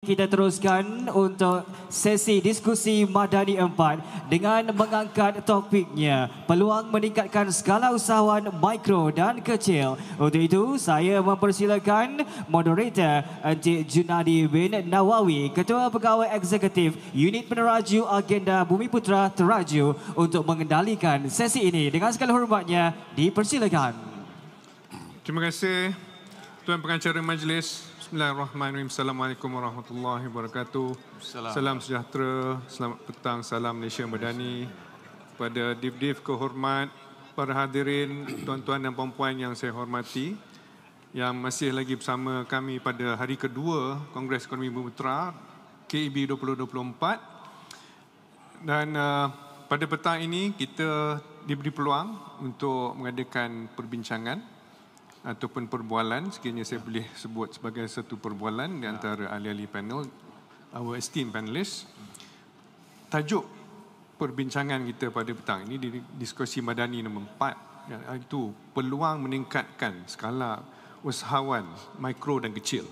Kita teruskan untuk sesi diskusi Madani 4 dengan mengangkat topiknya peluang meningkatkan skala usahawan mikro dan kecil. Untuk itu, saya mempersilakan moderator Encik Junadi bin Nawawi, Ketua Pegawai Eksekutif Unit Peneraju Agenda Bumiputra Teraju untuk mengendalikan sesi ini. Dengan segala hormatnya, dipersilakan. Terima kasih Tuan Pengacara Majlis. Bismillahirrahmanirrahim. Assalamualaikum warahmatullahi wabarakatuh. Salam sejahtera, selamat petang, salam Malaysia Madani. Pada div-div kehormat, para hadirin, tuan-tuan dan puan-puan yang saya hormati, yang masih lagi bersama kami pada hari kedua Kongres Ekonomi Bumiputra KEB 2024. Dan pada petang ini kita diberi peluang untuk mengadakan perbincangan ataupun perbualan, sekiranya saya boleh sebut sebagai satu perbualan di antara ahli-ahli panel, our esteemed panelists. Tajuk perbincangan kita pada petang ini di diskusi Madani nombor 4, iaitu peluang meningkatkan skala usahawan mikro dan kecil.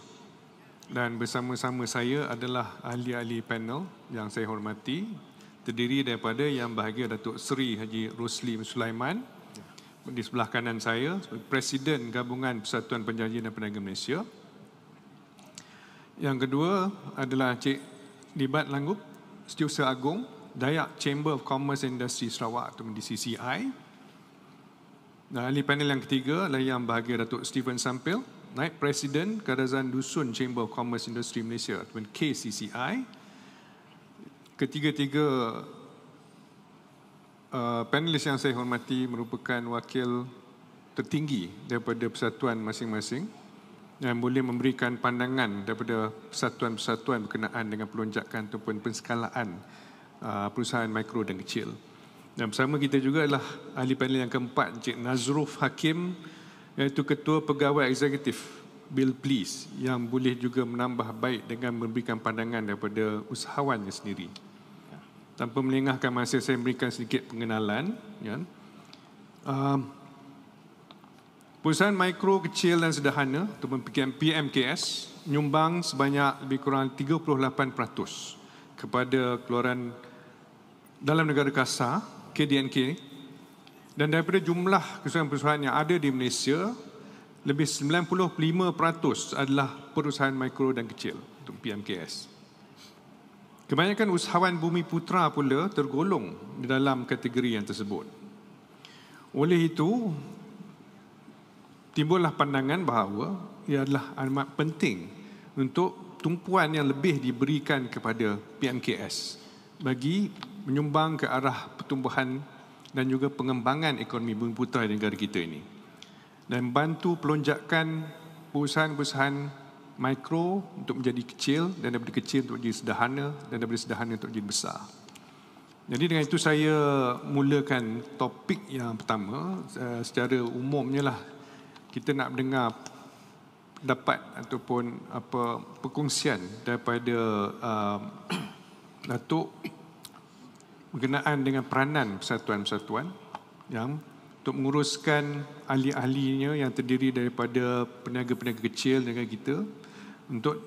Dan bersama-sama saya adalah ahli-ahli panel yang saya hormati, terdiri daripada Yang Bahagia Datuk Seri Haji Rosli Sulaiman, di sebelah kanan saya, Presiden Gabungan Persatuan Penjaja dan Peniaga Malaysia. Yang kedua adalah Encik Libat Langgup, Setiausaha Agung, Dayak Chamber of Commerce and Industry Sarawak atau DCCI. Dan ahli panel yang ketiga adalah Yang Bahagia Datuk Stephen Sampil, Naib Presiden Kadazan Dusun Chamber of Commerce Industry Malaysia atau KCCI. Ketiga-tiga panelis yang saya hormati merupakan wakil tertinggi daripada persatuan masing-masing yang boleh memberikan pandangan daripada persatuan-persatuan berkenaan dengan pelonjakan ataupun penskalaan perusahaan mikro dan kecil. Dan bersama kita juga adalah ahli panel yang keempat, Encik Nazruf Hakim, iaitu Ketua Pegawai Eksekutif Bill Please, yang boleh juga menambah baik dengan memberikan pandangan daripada usahawannya sendiri. Tanpa melengahkan masa, saya memberikan sedikit pengenalan. Perusahaan mikro, kecil dan sederhana ataupun PMKS menyumbang sebanyak lebih kurang 38% kepada keluaran dalam negara kasar, KDNK. Dan daripada jumlah perusahaan-perusahaan yang ada di Malaysia, lebih 95% adalah perusahaan mikro dan kecil untuk PMKS. Kebanyakan usahawan Bumiputra pula tergolong di dalam kategori yang tersebut. Oleh itu, timbullah pandangan bahawa ia adalah amat penting untuk tumpuan yang lebih diberikan kepada PMKS bagi menyumbang ke arah pertumbuhan dan juga pengembangan ekonomi Bumiputra di negara kita ini, dan membantu pelonjakan perusahaan-perusahaan mikro untuk menjadi kecil, dan daripada kecil untuk menjadi sederhana, dan daripada sederhana untuk menjadi besar. Jadi dengan itu saya mulakan topik yang pertama. Secara umumnya lah, kita nak mendengar pendapat ataupun perkongsian daripada Datuk berkenaan dengan peranan persatuan-persatuan yang untuk menguruskan ahli-ahlinya yang terdiri daripada peniaga-peniaga kecil negara kita, untuk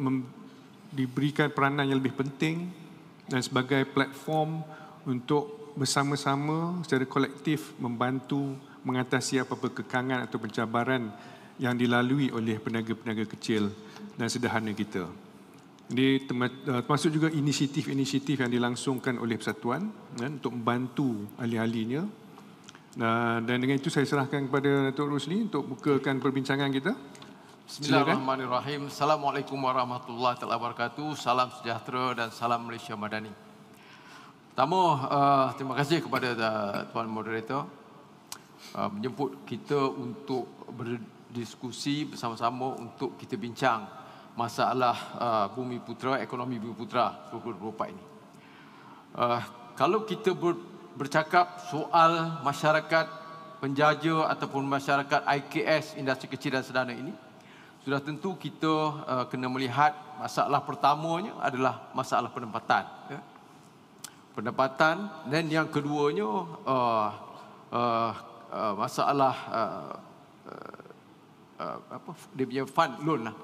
diberikan peranan yang lebih penting dan sebagai platform untuk bersama-sama secara kolektif membantu mengatasi apa-apa kekangan atau pencabaran yang dilalui oleh peniaga-peniaga kecil dan sederhana kita. Jadi termasuk juga inisiatif-inisiatif yang dilangsungkan oleh persatuan untuk membantu ahli-ahlinya. Dan dengan itu saya serahkan kepada Datuk Rosli untuk bukakan perbincangan kita. Bismillahirrahmanirrahim. Assalamualaikum warahmatullahi wabarakatuh. Salam sejahtera dan salam Malaysia Madani. Pertama, terima kasih kepada Tuan Moderator menjemput kita untuk berdiskusi bersama-sama untuk kita bincang masalah Bumiputra, ekonomi Bumiputra 2024 ini. Kalau kita bercakap soal masyarakat penjaja ataupun masyarakat IKS, industri kecil dan sederhana ini, sudah tentu kita kena melihat masalah pertamanya adalah masalah pendapatan. Pendapatan, dan yang keduanya masalah dia punya fund loan lah,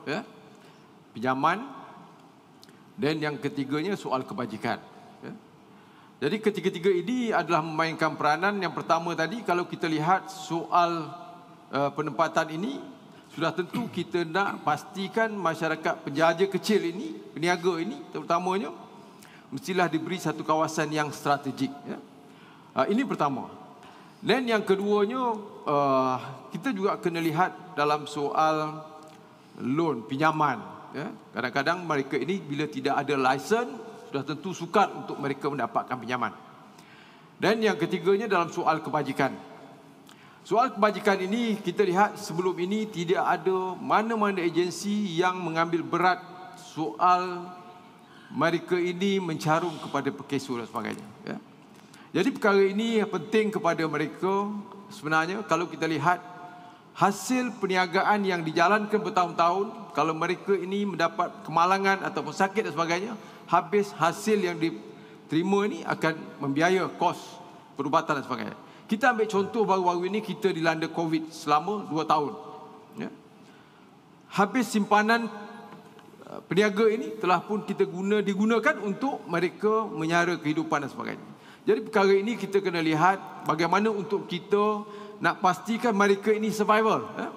pinjaman Dan yang ketiganya soal kebajikan. Ya. Jadi ketiga-tiga ini adalah memainkan peranan. Yang pertama tadi, kalau kita lihat soal penempatan ini, sudah tentu kita nak pastikan masyarakat penjaja kecil ini, peniaga ini terutamanya, mestilah diberi satu kawasan yang strategik. Ya. Ini pertama. Dan yang keduanya, kita juga kena lihat dalam soal loan, pinjaman. Ya. Kadang-kadang mereka ini bila tidak ada lisen, sudah tentu sukar untuk mereka mendapatkan pinjaman. Dan yang ketiganya dalam soal kebajikan. Soal kebajikan ini kita lihat sebelum ini tidak ada mana-mana agensi yang mengambil berat soal mereka ini mencarung kepada pekeso dan sebagainya. Ya. Jadi perkara ini penting kepada mereka. Sebenarnya kalau kita lihat hasil perniagaan yang dijalankan bertahun-tahun, kalau mereka ini mendapat kemalangan ataupun sakit dan sebagainya, habis hasil yang diterima ini akan membiaya kos perubatan dan sebagainya. Kita ambil contoh baru-baru ini kita dilanda COVID selama 2 tahun. Ya. Habis simpanan peniaga ini telah pun kita digunakan untuk mereka menyara kehidupan dan sebagainya. Jadi perkara ini kita kena lihat bagaimana untuk kita nak pastikan mereka ini survival. Ya.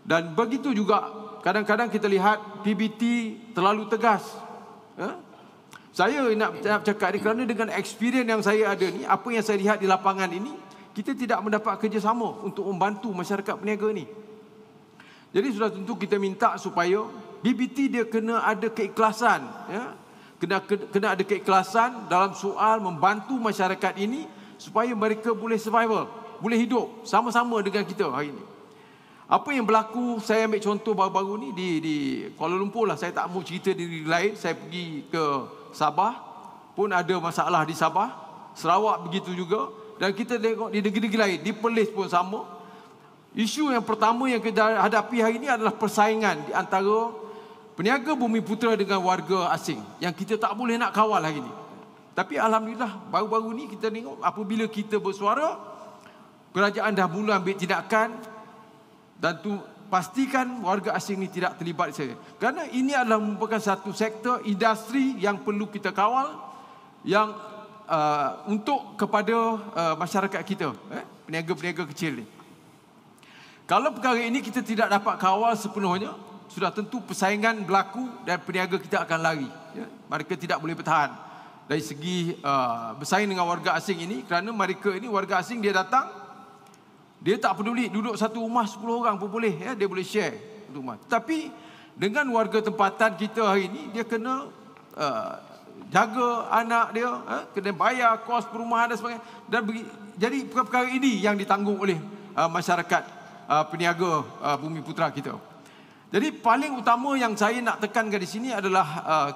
Dan begitu juga kadang-kadang kita lihat PBT terlalu tegas. Ya. Saya nak cakap ini kerana dengan experience yang saya ada ni, apa yang saya lihat di lapangan ini, kita tidak mendapat kerjasama untuk membantu masyarakat peniaga ini. Jadi sudah tentu kita minta supaya BBT dia kena ada keikhlasan. Ya. Kena ada keikhlasan dalam soal membantu masyarakat ini supaya mereka boleh survival, boleh hidup sama-sama dengan kita hari ini. Apa yang berlaku, saya ambil contoh baru-baru ni di Kuala Lumpur lah. Saya tak mau cerita di negeri lain. Saya pergi ke Sabah pun ada masalah di Sabah, Sarawak begitu juga, dan kita tengok di negeri-negeri lain, di Perlis pun sama. Isu yang pertama yang kita hadapi hari ini adalah persaingan di antara peniaga Bumiputera dengan warga asing yang kita tak boleh nak kawal hari ini. Tapi alhamdulillah baru-baru ni kita tengok apabila kita bersuara, kerajaan dah mula ambil tindakan dan tu pastikan warga asing ini tidak terlibat di sana. Kerana ini adalah merupakan satu sektor industri yang perlu kita kawal, yang untuk kepada masyarakat kita, peniaga-peniaga kecil ni. Kalau perkara ini kita tidak dapat kawal sepenuhnya, sudah tentu persaingan berlaku dan peniaga kita akan lari. Ya. Mereka tidak boleh bertahan dari segi bersaing dengan warga asing ini, kerana mereka ini warga asing, dia datang, dia tak peduli duduk satu rumah 10 orang pun boleh, ya, dia boleh share rumah. Tapi dengan warga tempatan kita hari ini, dia kena jaga anak dia, kena bayar kos perumahan dan sebagainya. Dan jadi perkara ini yang ditanggung oleh masyarakat peniaga Bumiputera kita. Jadi paling utama yang saya nak tekankan di sini adalah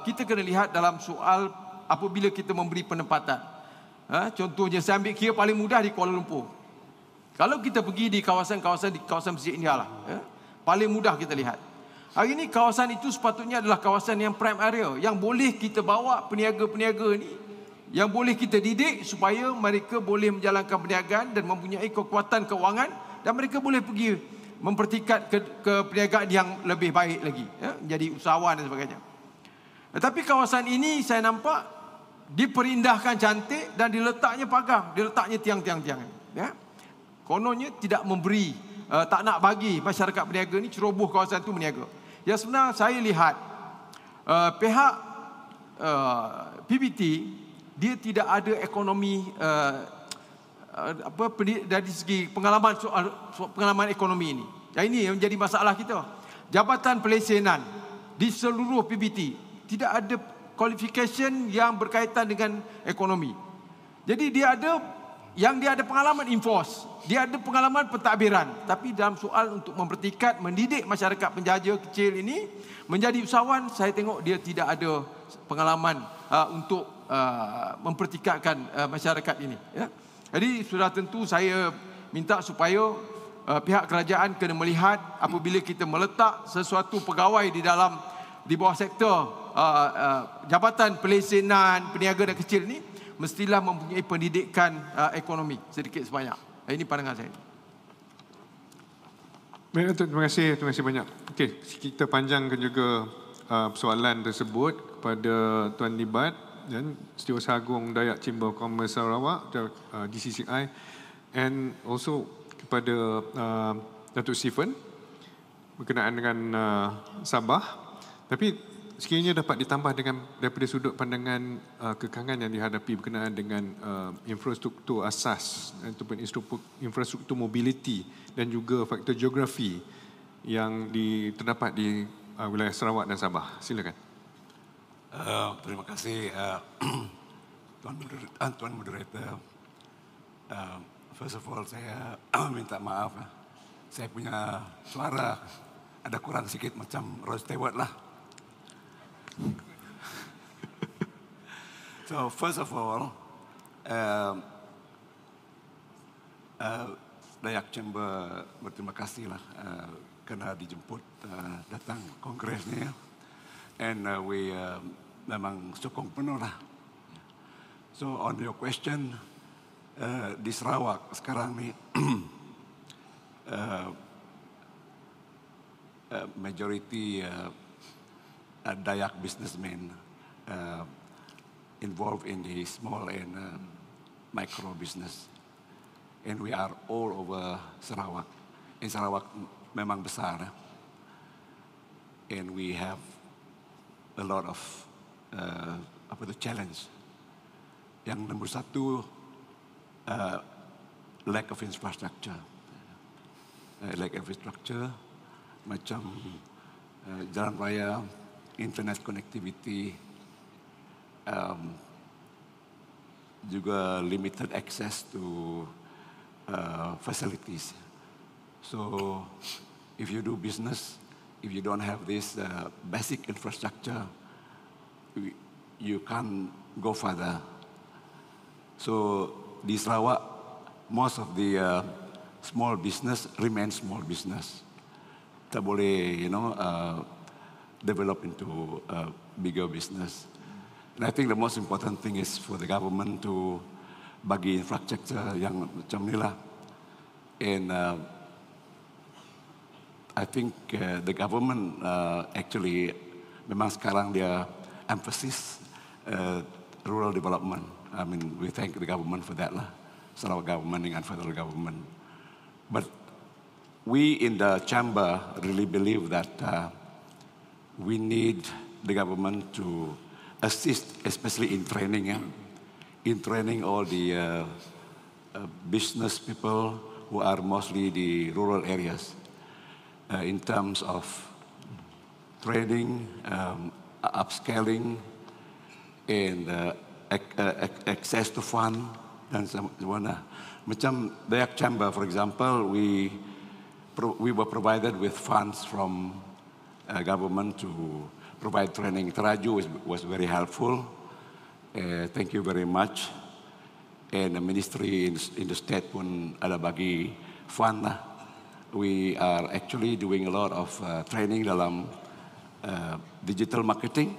kita kena lihat dalam soal apabila kita memberi penempatan. Contohnya saya ambil kira paling mudah di Kuala Lumpur. Kalau kita pergi di kawasan-kawasan di kawasan Masjid India lah, paling mudah kita lihat. Hari ini kawasan itu sepatutnya adalah kawasan yang prime area, yang boleh kita bawa peniaga-peniaga ini, yang boleh kita didik supaya mereka boleh menjalankan perniagaan dan mempunyai kekuatan keuangan, dan mereka boleh pergi mempertingkat ke perniagaan yang lebih baik lagi, ya, menjadi usahawan dan sebagainya. Tetapi kawasan ini saya nampak diperindahkan cantik dan diletaknya pagar, diletaknya tiang-tiang-tiang, ya. Kononnya tidak memberi, tak nak bagi masyarakat peniaga ni ceroboh kawasan itu berniaga. Yang sebenarnya saya lihat pihak PBT dia tidak ada ekonomi dari segi pengalaman ekonomi ini. Yang ini yang menjadi masalah kita. Jabatan Pelesenan di seluruh PBT tidak ada qualification yang berkaitan dengan ekonomi. Jadi dia ada pengalaman enforce, dia ada pengalaman pentadbiran, tapi dalam soal untuk mempertingkat, mendidik masyarakat penjaja kecil ini menjadi usahawan, saya tengok dia tidak ada pengalaman untuk mempertingkatkan masyarakat ini, ya. Jadi sudah tentu saya minta supaya pihak kerajaan kena melihat apabila kita meletak sesuatu pegawai di bawah sektor Jabatan Pelesenan Peniaga dan Kecil ni, mestilah mempunyai pendidikan ekonomi sedikit sebanyak. Ini pandangan saya. Baik, terima kasih banyak. Okey, kita panjangkan juga persoalan tersebut kepada Tuan Libat dan Setiausaha Agung Dayak Chamber of Commerce Sarawak, DCCI, and also kepada Datuk Stephen berkenaan dengan Sabah. Tapi sekiranya dapat ditambah dengan daripada sudut pandangan kekangan yang dihadapi berkenaan dengan infrastruktur asas ataupun infrastruktur mobility dan juga faktor geografi yang terdapat di wilayah Sarawak dan Sabah. Silakan. Terima kasih Tuan Moderator. First of all, saya minta maaf. Saya punya suara ada kurang sikit macam Rod Stewart lah. So first of all, Dayak Chamber berterima kasih lah kerana dijemput datang kongresnya, and we memang sokong penuh lah. So on your question, di Sarawak sekarang ni majority Dayak businessmen involved in the small and micro business, and we are all over Sarawak. In Sarawak memang besar, and we have a lot of challenge. Yang nombor satu, lack of infrastructure. Lack of infrastructure, macam jalan raya, internet connectivity, juga limited access to facilities. So, if you do business, if you don't have this basic infrastructure, you can't go further. So, di Sarawak, most of the small business remain small business. Tak boleh, develop into bigger business. And I think the most important thing is for the government to bagi infrastructure yang macam ni lah. And I think the government actually memang sekarang dia emphasis rural development. I mean, we thank the government for that lah. Sarawak government dengan federal government. But we in the chamber really believe that we need the government to assist, especially in training, in training all the business people who are mostly the rural areas, in terms of training, upscaling, and access to fund dan semua. Macam Dayak Chamber, for example, we were provided with funds from government to provide training. Teraju was very helpful. Thank you very much. And the ministry in the state pun ada bagi fund lah. We are actually doing a lot of training dalam digital marketing,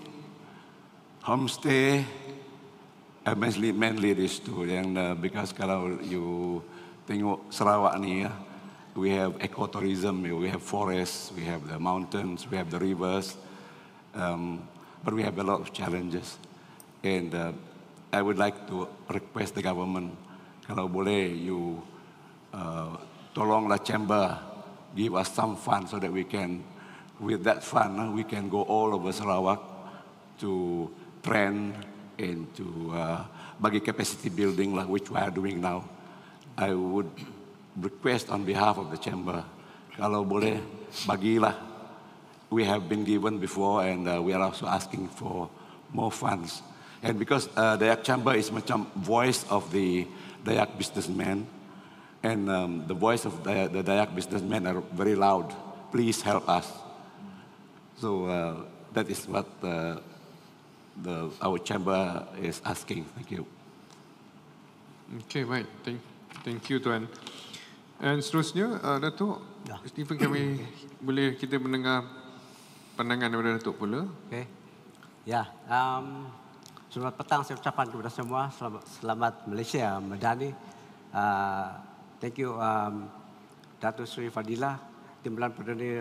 homestay, mainly these two. Yang because kalau you tengok Sarawak ni, we have ecotourism, we have forests, we have the mountains, we have the rivers, but we have a lot of challenges. And I would like to request the government, kalau boleh, you tolonglah chamber give us some fund so that we can, with that fund, we can go all over Sarawak to train and to bagi capacity building lah, which we are doing now. I would request on behalf of the chamber, kalau boleh bagilah. We have been given before, and we are also asking for more funds. And because Dayak Chamber is macam voice of the Dayak businessmen, and the voice of the Dayak businessmen are very loud. Please help us. So that is what our chamber is asking. Thank you. Okay, baik. Thank you, Tuan. Dan seterusnya, Datuk, Stephen, kami boleh kita mendengar pandangan daripada Datuk pula. Okay. Ya, selamat petang saya ucapkan kepada semua. Selamat Malaysia Madani. Thank you, Datuk Seri Fadilah Timbalan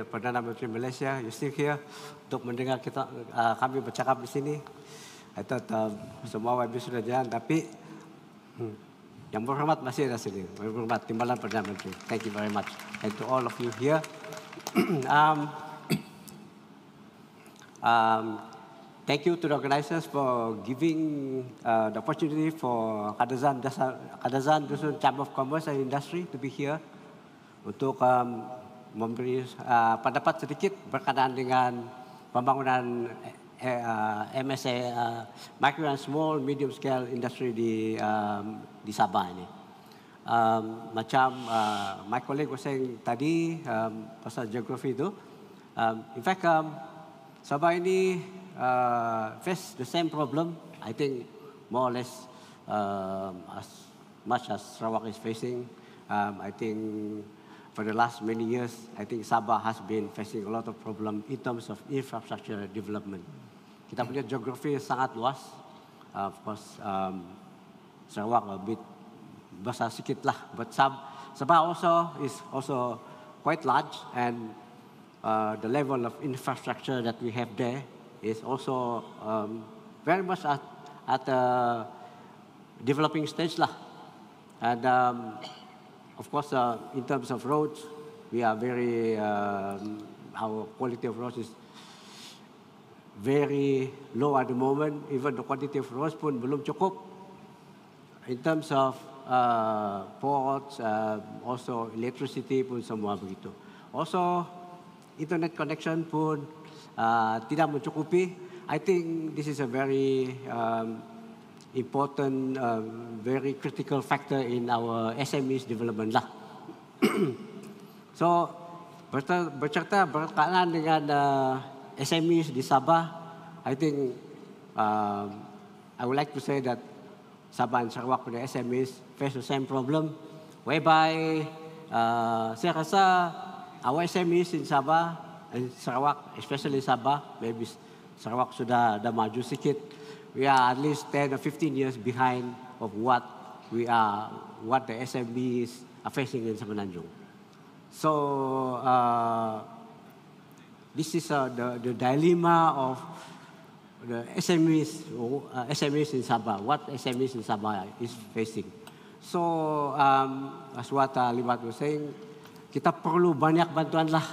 Perdana Menteri Malaysia, you still here untuk mendengar kami bercakap di sini. I thought semua YB sudah jalan, tapi yang berhormat masih ada sini. Berhormat Timbalan Perdana Menteri. Thank you very much. And to all of you here. Thank you to the organizers for giving the opportunity for Kadazan Dusun Chamber of Commerce and Industry to be here untuk memberi pendapat sedikit berkenaan dengan pembangunan MSA, micro and small medium scale industry di Sabah ini. Macam my colleague was saying tadi pasal geografi itu, in fact Sabah ini face the same problem. I think more or less as much as Sarawak is facing. I think for the last many years, I think Sabah has been facing a lot of problem in terms of infrastructure development. Kita punya geografi sangat luas. Of course, Sarawak a bit besar sikit lah, but Sabah is also quite large, and the level of infrastructure that we have there is also very much at a developing stage lah. And of course, in terms of roads, we are very, our quality of roads is very low at the moment. Even the quantity of roads pun belum cukup. In terms of ports, also electricity pun semua begitu. Also, internet connection pun tidak mencukupi. I think this is a very important, very critical factor in our SMEs development lah. So, bercerita berkaitan dengan SMEs di Sabah, I think I would like to say that Sabah and Sarawak punya SMEs face the same problem, whereby saya rasa our SMEs in Sabah and Sarawak, especially Sabah, maybe Sarawak sudah maju sikit. We are at least 10 or 15 years behind of what the SMEs are facing in Semenanjung. So this is the dilemma of the SMEs in Sabah. What SMEs in Sabah is facing. So as what Libat was saying, kita perlu banyak bantuan lah.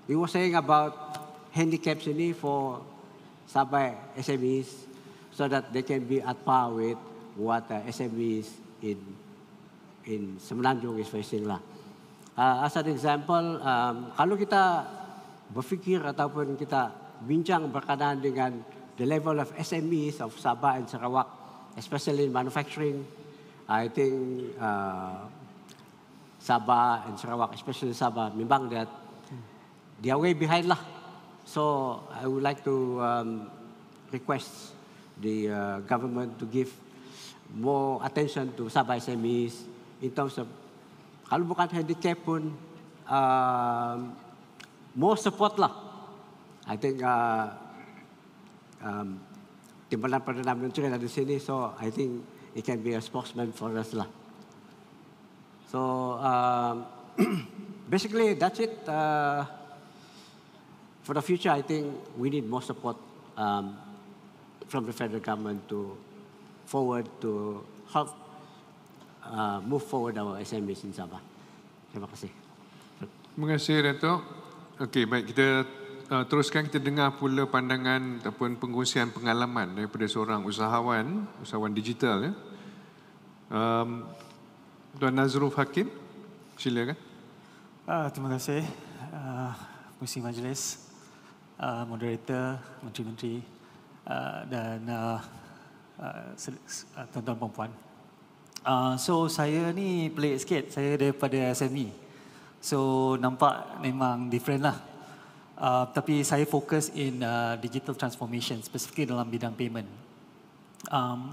We were saying about handicaps ini for Sabah SMEs, so that they can be at par with what SMEs in Semenanjung is facing lah. As an example, kalau kita berfikir ataupun kita bincang berkenaan dengan the level of SMEs of Sabah and Sarawak, especially in manufacturing, I think Sabah and Sarawak, especially Sabah, memang they are way behind lah. So I would like to request the government to give more attention to Sabah SMEs in terms of, kalau bukan handicap pun, more support lah. I think Timbalan Perdana Menteri ada di sini, so I think it can be a spokesman for us lah. So basically that's it. For the future, I think we need more support from the federal government to help move forward our SMEs in Sabah. Terima kasih. Terima kasih, Dato'. Okey, baik, kita teruskan, kita dengar pula pandangan ataupun pengkongsian pengalaman daripada seorang usahawan digital. Ya. Tuan Nazruf Hakim, silakan. Terima kasih, Pengerusi Majlis, moderator, menteri-menteri dan tuan-tuan dan puan. So saya ni pelik sikit, saya daripada SME. So nampak memang different lah. Tapi saya fokus in digital transformation, specifically dalam bidang payment.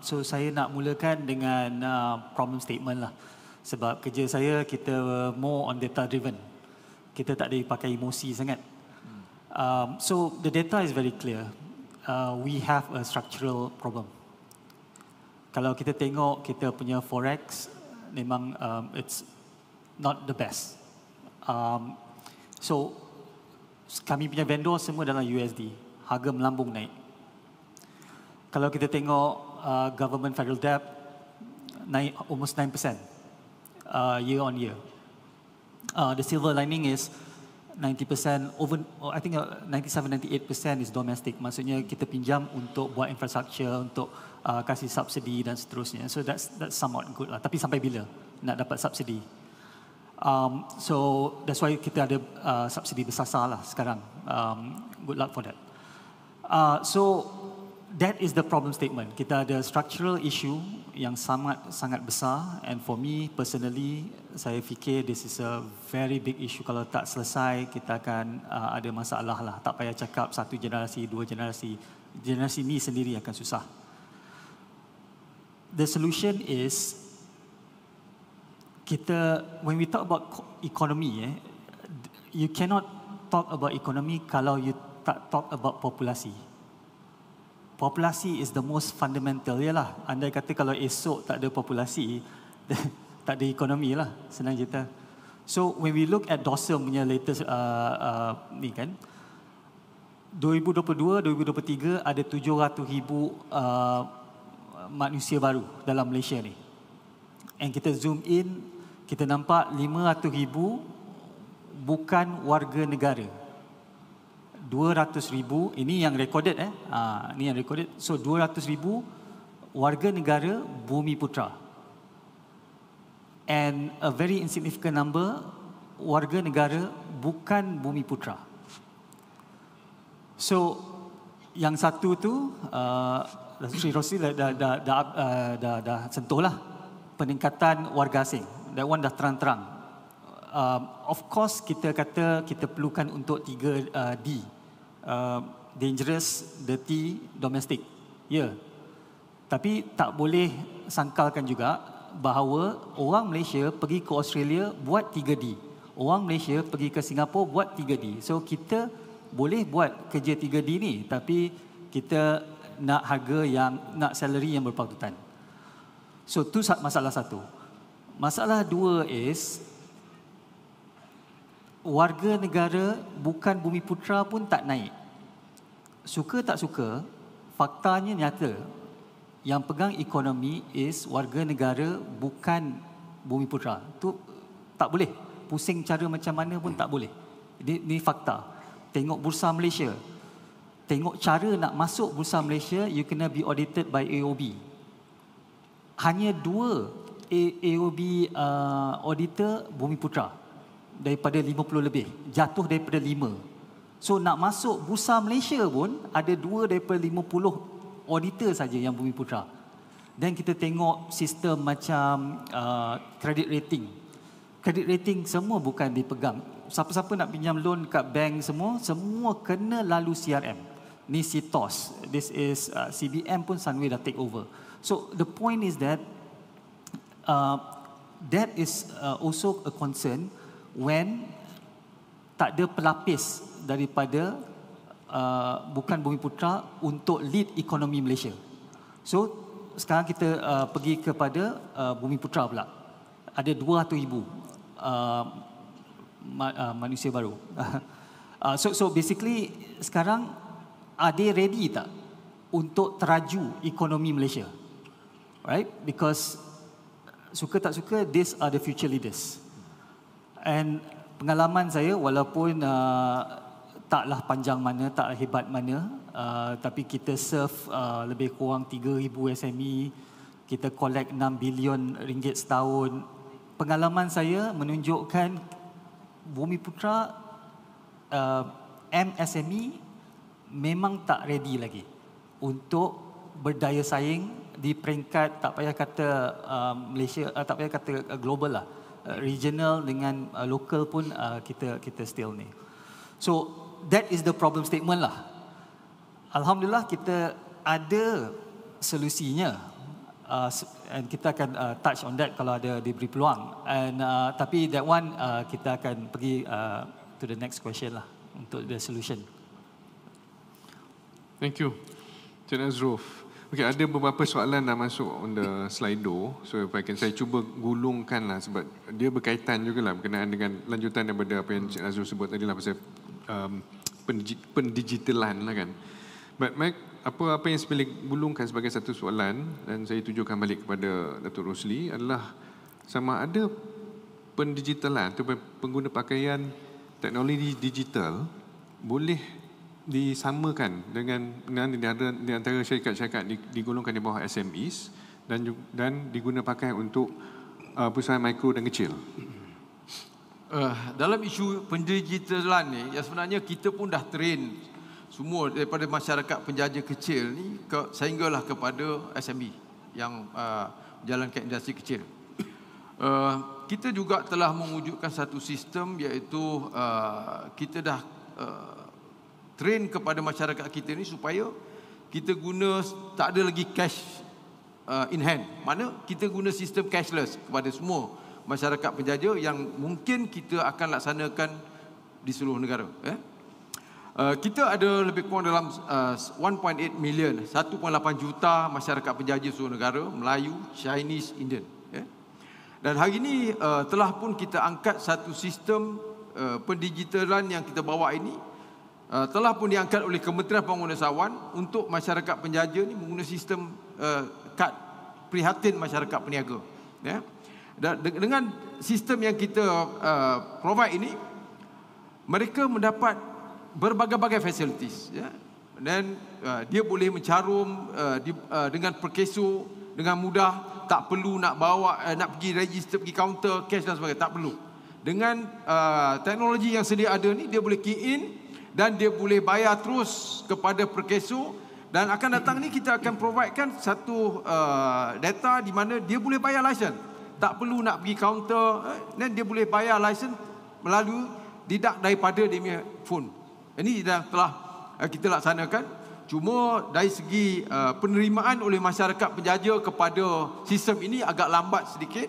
So saya nak mulakan dengan problem statement lah. Sebab kerja saya, kita more on data driven. Kita tak ada pakai emosi sangat. So the data is very clear. We have a structural problem. Kalau kita tengok kita punya forex, memang it's not the best. So kami punya vendor semua dalam USD, harga melambung naik. Kalau kita tengok government federal debt naik almost 9% year on year. The silver lining is 90% over, I think 97-98% is domestic. Maksudnya kita pinjam untuk buat infrastructure, untuk kasih subsidi dan seterusnya. So that's somewhat good lah. Tapi sampai bila nak dapat subsidi? So that's why kita ada subsidi bersasar lah sekarang. Good luck for that. So that is the problem statement. Kita ada structural issue yang sangat besar, and for me personally, saya fikir this is a very big issue. Kalau tak selesai, kita akan ada masalah lah. Tak payah cakap satu generasi, dua generasi. Generasi ni sendiri akan susah. The solution is kita, when we talk about economy, you cannot talk about economy kalau you tak talk about populasi. Populasi is the most fundamental. Yalah, andai kata kalau esok tak ada populasi, tak ada ekonomi lah, senang cerita. So when we look at Dorsum punya latest ni kan, 2022-2023 ada 700,000 manusia baru dalam Malaysia ni. And kita zoom in, kita nampak 500,000 bukan warga negara. 200,000, ini yang recorded ini yang recorded. So 200,000 warga negara Bumi Putra. And a very insignificant number warga negara bukan Bumi Putra. So yang satu tu Sri Rosli dah sentuh lah peningkatan warga asing. That one dah terang-terang. Of course kita kata kita perlukan untuk 3D. Dangerous, dirty, domestic. Ya. Tapi tak boleh sangkalkan juga bahawa orang Malaysia pergi ke Australia buat 3D. Orang Malaysia pergi ke Singapura buat 3D. So kita boleh buat kerja 3D ni, tapi kita nak harga yang, nak salary yang berpatutan. So tu masalah satu. Masalah dua is warga negara bukan Bumi Putra pun tak naik. Suka tak suka, faktanya nyata. Yang pegang ekonomi is warga negara bukan Bumi Putra. Tu tak boleh. Pusing cara macam mana pun tak boleh. Ini fakta. Tengok Bursa Malaysia. Tengok cara nak masuk Bursa Malaysia, you kena be audited by AOB. Hanya 2 AOB auditor Bumi Putra. Daripada 50 lebih. Jatuh daripada 5. So nak masuk Bursa Malaysia pun ada 2 daripada 50 auditor saja yang Bumi Putra. Dan kita tengok sistem macam credit rating. Credit rating semua bukan dipegang. Siapa-siapa nak pinjam loan kat bank semua kena lalu CRM. Ni CITOS. This is CBM pun Sunway dah take over. So the point is that that is also a concern when tak ada pelapis daripada bukan Bumi Putra untuk lead ekonomi Malaysia. So sekarang kita pergi kepada Bumi Putra pula. Ada 200,000 manusia baru. So basically sekarang are they ready tak untuk teraju ekonomi Malaysia? Right? Because suka tak suka, these are the future leaders. And pengalaman saya, walaupun taklah panjang mana, taklah hebat mana, tapi kita serve lebih kurang 3,000 SME, kita collect 6 bilion ringgit setahun. Pengalaman saya menunjukkan Bumi Putra MSME memang tak ready lagi untuk berdaya saing di peringkat, tak payah kata Malaysia, tak payah kata global lah, regional dengan local pun kita still ni. So that is the problem statement lah. Alhamdulillah kita ada solusinya, and kita akan touch on that kalau ada diberi peluang. And tapi that one kita akan pergi to the next question lah untuk the solution. Thank you, Encik Nazruf. Okey, ada beberapa soalan dah masuk on the Slido. So, saya cuba gulungkan lah sebab dia berkaitan jugalah berkenaan dengan lanjutan daripada apa yang Cik Nazrul sebut tadi lah pasal pendigitalan lah kan. But Mike, apa yang saya boleh gulungkan sebagai satu soalan dan saya tujukan balik kepada Datuk Rosli adalah sama ada pendigitalan atau pengguna pakaian teknologi digital boleh disamakan dengan di antara syarikat-syarikat digolongkan di bawah SMEs dan diguna pakai untuk perusahaan mikro dan kecil. Dalam isu pendigitalan ni, ya sebenarnya kita pun dah train semua daripada masyarakat penjaja kecil ni sehinggalah kepada SME yang menjalankan industri kecil. Kita juga telah mewujudkan satu sistem iaitu kita dah train kepada masyarakat kita ni supaya kita guna tak ada lagi cash in hand. Mana kita guna sistem cashless kepada semua masyarakat penjaja yang mungkin kita akan laksanakan di seluruh negara. Kita ada lebih kurang dalam 1.8 million, 1.8 juta masyarakat penjaja seluruh negara, Melayu, Chinese, Indian. Dan hari ini telah pun kita angkat satu sistem pendigitalan yang kita bawa ini telah pun diangkat oleh Kementerian Pembangunan Usahawan untuk masyarakat penjaja ni menggunakan sistem kad prihatin masyarakat peniaga. Dan dengan sistem yang kita provide ini, mereka mendapat berbagai-bagai facilities. Dan dia boleh mencarum dengan perkeso dengan mudah. Tak perlu nak bawa, nak pergi register, pergi counter, cash dan sebagainya. Tak perlu. Dengan teknologi yang sedia ada ni, dia boleh key in dan dia boleh bayar terus kepada perkeso. Dan akan datang ni kita akan providekan satu data di mana dia boleh bayar license. Tak perlu nak pergi counter, dan dia boleh bayar license melalui deduct daripada dia punya phone. Ini dah telah kita laksanakan. Cuma dari segi penerimaan oleh masyarakat penjaja kepada sistem ini agak lambat sedikit.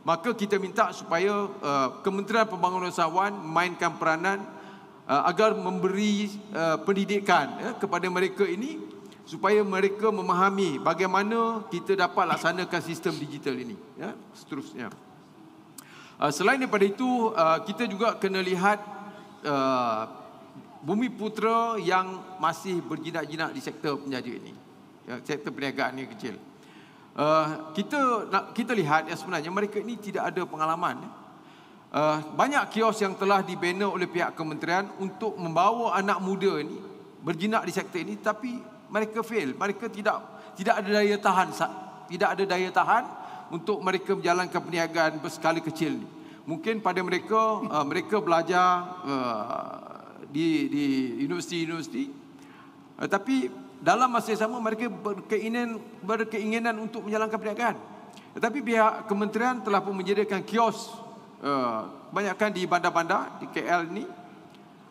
Maka kita minta supaya Kementerian Pembangunan Usahawan memainkan peranan agar memberi pendidikan kepada mereka ini supaya mereka memahami bagaimana kita dapat laksanakan sistem digital ini. Seterusnya. Selain daripada itu, kita juga kena lihat Bumiputera yang masih berjinak-jinak di sektor penjaja ini, sektor perniagaan yang kecil. Kita lihat sebenarnya mereka ini tidak ada pengalaman. Banyak kios yang telah dibina oleh pihak kementerian untuk membawa anak muda ini berjinak di sektor ini, tapi mereka fail. Mereka tidak ada daya tahan, tidak ada daya tahan untuk mereka menjalankan perniagaan berskala kecil ini. Mungkin pada mereka belajar di universiti-universiti, tapi dalam masa yang sama mereka berkeinginan untuk menjalankan perniagaan. Tetapi pihak kementerian telah pun menyediakan kios banyakkan di bandar-bandar di KL ni.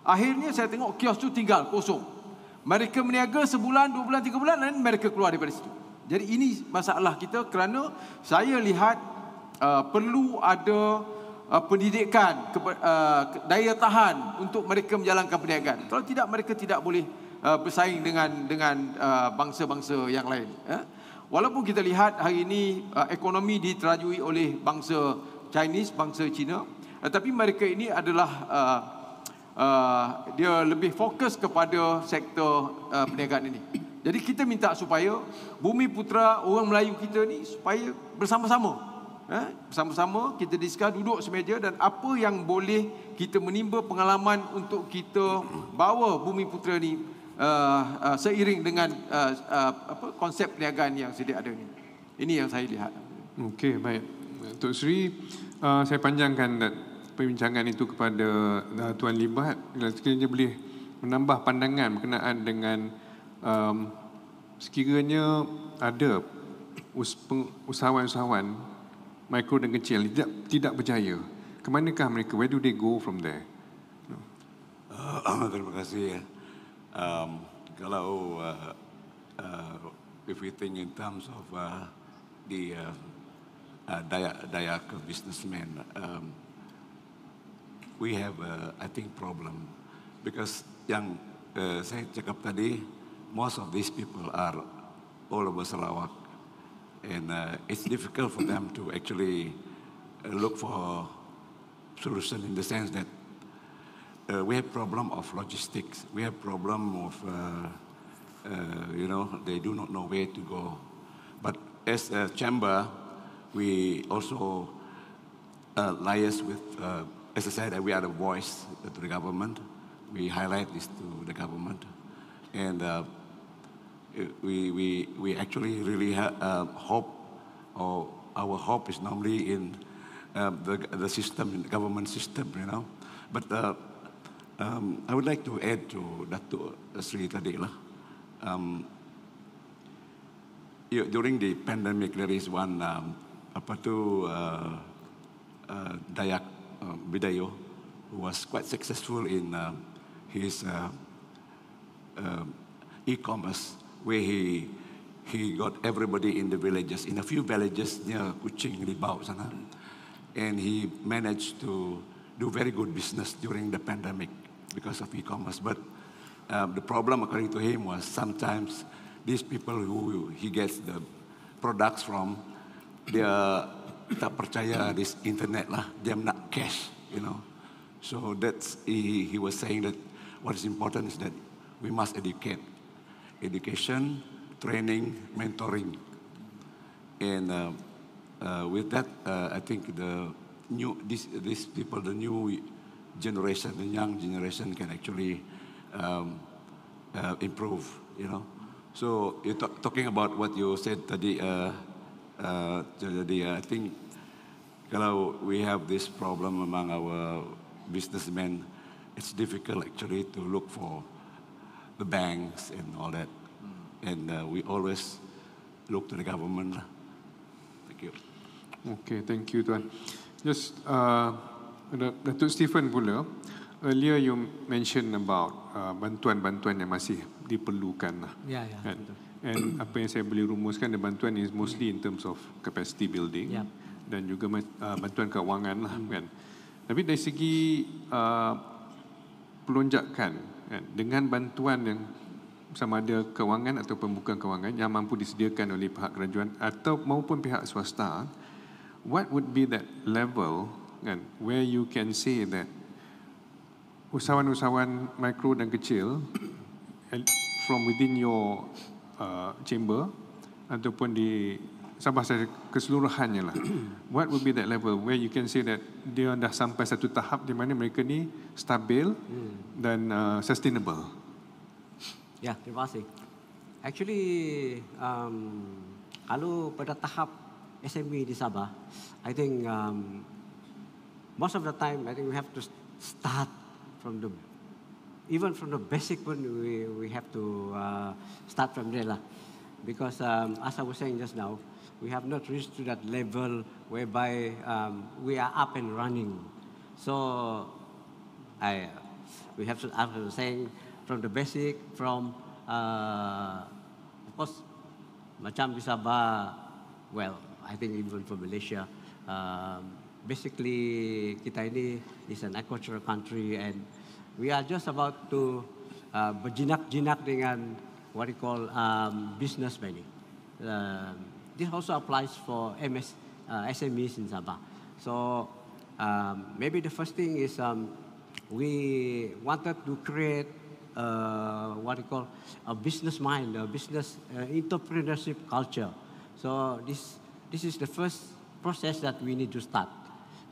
Akhirnya saya tengok kios tu tinggal kosong. Mereka berniaga sebulan, 2 bulan, 3 bulan dan mereka keluar daripada situ. Jadi ini masalah kita kerana saya lihat perlu ada pendidikan, daya tahan untuk mereka menjalankan perniagaan. Kalau tidak, mereka tidak boleh bersaing dengan bangsa-bangsa yang lain. Walaupun kita lihat hari ini ekonomi diterajui oleh bangsa Chinese, bangsa Cina, tetapi mereka ini adalah dia lebih fokus kepada sektor perniagaan ini. Jadi kita minta supaya Bumiputera orang Melayu kita ni supaya bersama-sama bersama-sama kita diskus, duduk semeja, dan apa yang boleh kita menimba pengalaman untuk kita bawa Bumiputera ni seiring dengan konsep perniagaan yang sedia ada ni. Ini yang saya lihat. Okey, baik. Tok Sri, saya panjangkan perbincangan itu kepada Tuan Libat. Sekiranya boleh menambah pandangan berkenaan dengan sekiranya ada usahawan-usahawan mikro dan kecil tidak berjaya, ke manakah mereka? Where do they go from there? Terima kasih. Kalau if we think in terms of the Dayak businessmen, we have I think problem because yang saya cakap tadi, most of these people are all over Sarawak. And it's difficult for them to actually look for a solution in the sense that we have problem of logistics. We have problem of, they do not know where to go. But as a chamber, we also liaise with, as I said, we are the voice to the government. We highlight this to the government. And we actually really hope, or our hope is normally in the system, in the government system, But I would like to add to Datuk Sri tadi lah. During the pandemic, there is one Dayak Bidayo who was quite successful in his e-commerce, where he got everybody in the villages, in a few villages near Kuching, Libau sana, and he managed to do very good business during the pandemic because of e-commerce. But the problem, according to him, was sometimes these people who he gets the products from, they tak percaya this internet lah, dia nak cash, So that's, he was saying that what is important is that we must educate. Education, training, mentoring. And with that, I think these people, the new generation, the young generation can actually improve, So you're talking about what you said tadi, I think kalau we have this problem among our businessmen, it's difficult actually to look for the banks and all that. And we always look to the government. Thank you. Okay, thank you, Tuan. Just, Datuk Stephen pula, earlier you mentioned about bantuan-bantuan yang masih diperlukan lah. Ya. Kan? And apa yang saya boleh rumuskan, the bantuan is mostly in terms of capacity building dan juga bantuan keuangan lah, kan. Tapi dari segi pelonjakan, kan, dengan bantuan yang sama ada kewangan ataupun bukan kewangan yang mampu disediakan oleh pihak kerajaan atau maupun pihak swasta, what would be that level, kan, where you can say that usahawan-usahawan mikro dan kecil from within your chamber ataupun di Sabah secara keseluruhannya lah, what would be that level where you can say that dia dah sampai satu tahap di mana mereka ni stabil dan sustainable? Ya, terima kasih. Actually, kalau pada tahap SME di Sabah, I think most of the time, I think we have to start from even from the basic one, we have to start from there lah. Because as I was saying just now, we have not reached to that level whereby we are up and running. So we have to, as I was saying, from the basic, from of course, macam di Sabah, well, I think even for Malaysia, basically kita ini is an agricultural country and we are just about to berjinak-jinak dengan what we call business money. This also applies for SMEs in Sabah. So maybe the first thing is we wanted to create what we call a business mind, a business entrepreneurship culture. So this is the first process that we need to start.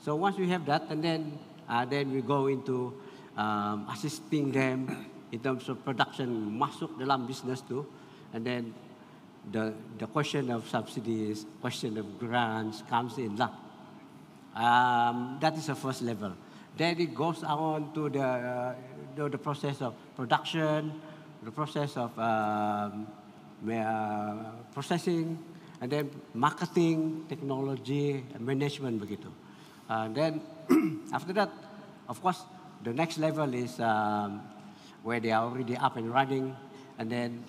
So once we have that, and then we go into assisting them in terms of production, masuk dalam business too, and then the question of subsidies, question of grants comes in lah. That is the first level. Then it goes on to the process of production, the process of processing, and then marketing, technology, and management begitu. Then after that, of course, the next level is where they are already up and running, and then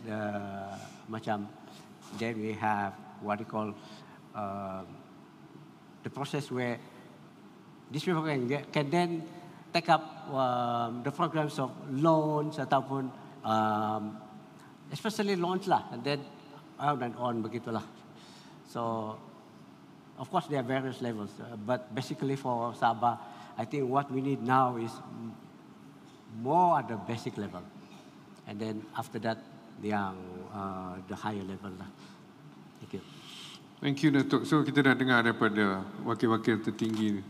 then we have what we call the process where these people can then take up the programs of loans ataupun especially loans lah, and then on and on begitulah. So of course there are various levels, but basically for Sabah, I think what we need now is more at the basic level, and then after that the higher level lah. Thank you. Thank you, Datuk. So kita dah dengar daripada wakil-wakil tertinggi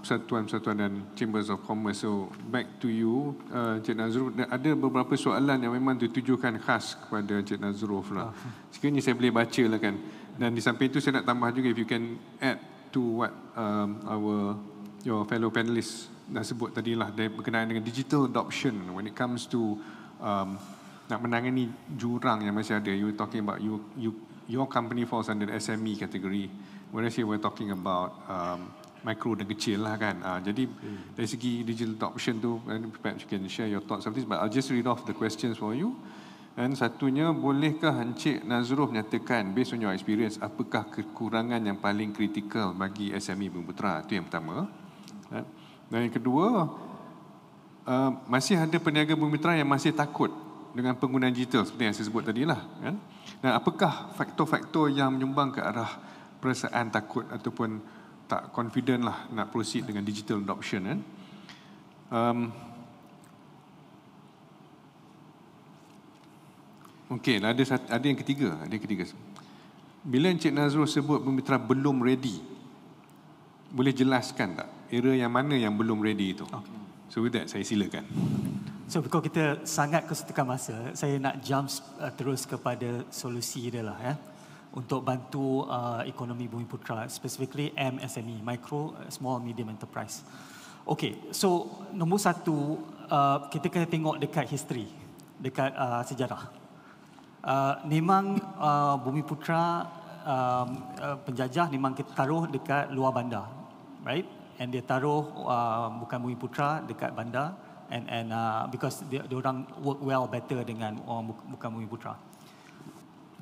persatuan-persatuan dan Chambers of Commerce. So back to you, Encik Nazrul. Ada beberapa soalan yang memang ditujukan khas kepada Encik Nazrul lah. Sekiranya saya boleh baca lah kan. Dan di samping itu saya nak tambah juga, if you can add to what your fellow panelists dah sebut tadi lah, berkenaan dengan digital adoption when it comes to nak menangani jurang yang masih ada. You were talking about your company falls under the SME category, whereas you were talking about mikro dan kecil lah kan. Jadi dari segi digital adoption tu, perhaps you can share your thoughts of this, but I'll just read off the questions for you. Dan satunya, bolehkah Encik Nazrul menyatakan based on your experience, apakah kekurangan yang paling kritikal bagi SME Bumiputera? Itu yang pertama. Dan yang kedua, masih ada peniaga Bumiputera yang masih takut dengan penggunaan digital seperti yang saya sebut tadi lah kan? Dan apakah faktor-faktor yang menyumbang ke arah perasaan takut ataupun tak confident lah nak proceed dengan digital adoption kan? Okey, ada yang ketiga, Bila Encik Nazrul sebut Bumiputera belum ready, boleh jelaskan tak era yang mana yang belum ready itu? Okay. So with that, saya silakan. So because kita sangat kesetukan masa, saya nak jump terus kepada solusi dia lah ya, untuk bantu ekonomi Bumiputera, specifically MSME, Micro, Small, Medium Enterprise. Okay, so nombor satu, kita kena tengok dekat history, dekat sejarah. Memang Bumiputera penjajah memang kita taruh dekat luar bandar, right? And dia taruh bukan Bumiputera dekat bandar, and because dia orang work well better dengan orang bukan Bumiputera.